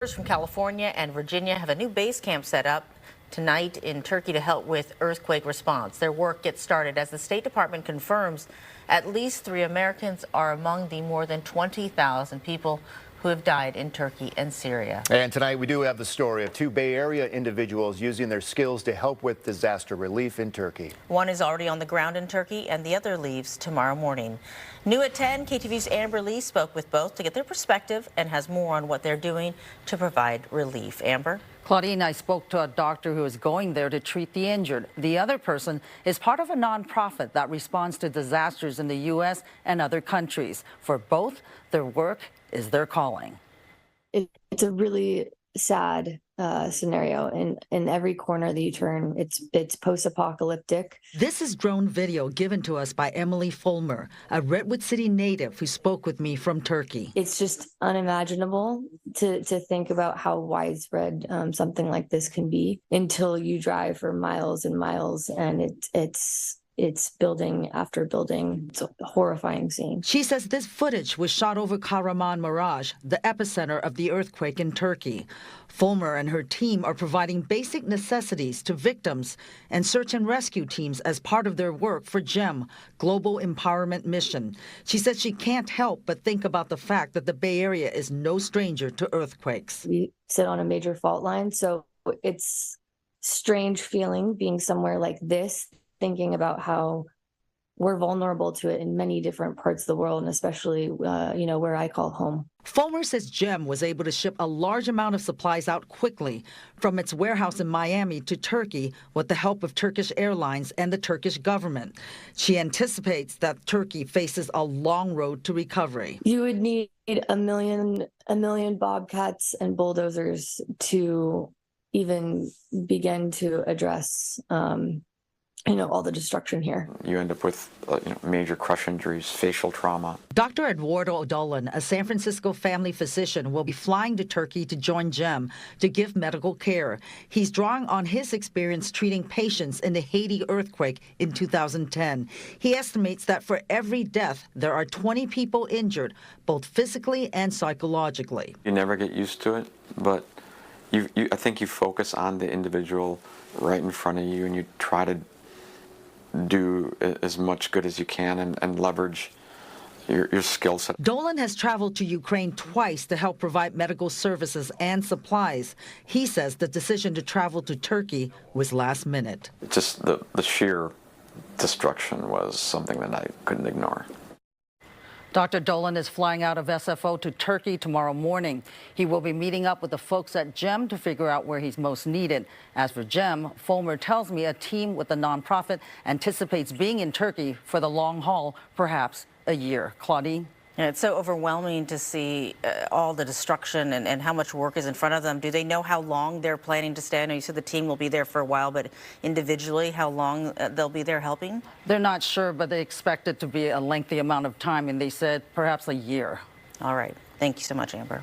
From California and Virginia have a new base camp set up tonight in Turkey to help with earthquake response. Their work gets started as the State Department confirms at least 3 Americans are among the more than 20,000 people who have died in Turkey and Syria. And tonight we do have the story of 2 Bay Area individuals using their skills to help with disaster relief in Turkey. One is already on the ground in Turkey and the other leaves tomorrow morning. New at 10, KTVU's Amber Lee spoke with both to get their perspective and has more on what they're doing to provide relief. Amber? Claudine, I spoke to a doctor who is going there to treat the injured. The other person is part of a nonprofit that responds to disasters in the U.S. and other countries. For both, their work is their calling. It's a really sad scenario. In every corner that you turn, it's post-apocalyptic. This is drone video given to us by Emily Fulmer, a Redwood City native who spoke with me from Turkey. It's just unimaginable to think about how widespread something like this can be until you drive for miles and miles, and it's building after building. It's a horrifying scene. She says this footage was shot over Kahramanmaraş, the epicenter of the earthquake in Turkey. Fulmer and her team are providing basic necessities to victims and search and rescue teams as part of their work for GEM, Global Empowerment Mission. She says she can't help but think about the fact that the Bay Area is no stranger to earthquakes. We sit on a major fault line, so it's strange feeling being somewhere like this, thinking about how we're vulnerable to it in many different parts of the world, and especially, where I call home. Fulmer says GEM was able to ship a large amount of supplies out quickly from its warehouse in Miami to Turkey with the help of Turkish Airlines and the Turkish government. She anticipates that Turkey faces a long road to recovery. You would need a million bobcats and bulldozers to even begin to address all the destruction here. You end up with major crush injuries, facial trauma. Dr. Eduardo Dolan, a San Francisco family physician, will be flying to Turkey to join GEM to give medical care. He's drawing on his experience treating patients in the Haiti earthquake in 2010. He estimates that for every death, there are 20 people injured, both physically and psychologically. You never get used to it, but I think you focus on the individual right in front of you, and you try to do as much good as you can and leverage your skill set. Dolan has traveled to Ukraine twice to help provide medical services and supplies. He says the decision to travel to Turkey was last minute. Just the sheer destruction was something that I couldn't ignore. Dr. Dolan is flying out of SFO to Turkey tomorrow morning. He will be meeting up with the folks at GEM to figure out where he's most needed. As for GEM, Fulmer tells me a team with the nonprofit anticipates being in Turkey for the long haul, perhaps a year. Claudine? Yeah, it's so overwhelming to see all the destruction and how much work is in front of them. Do they know how long they're planning to stay? I know you said the team will be there for a while, but individually, how long they'll be there helping? They're not sure, but they expect it to be a lengthy amount of time, and they said perhaps a year. All right. Thank you so much, Amber.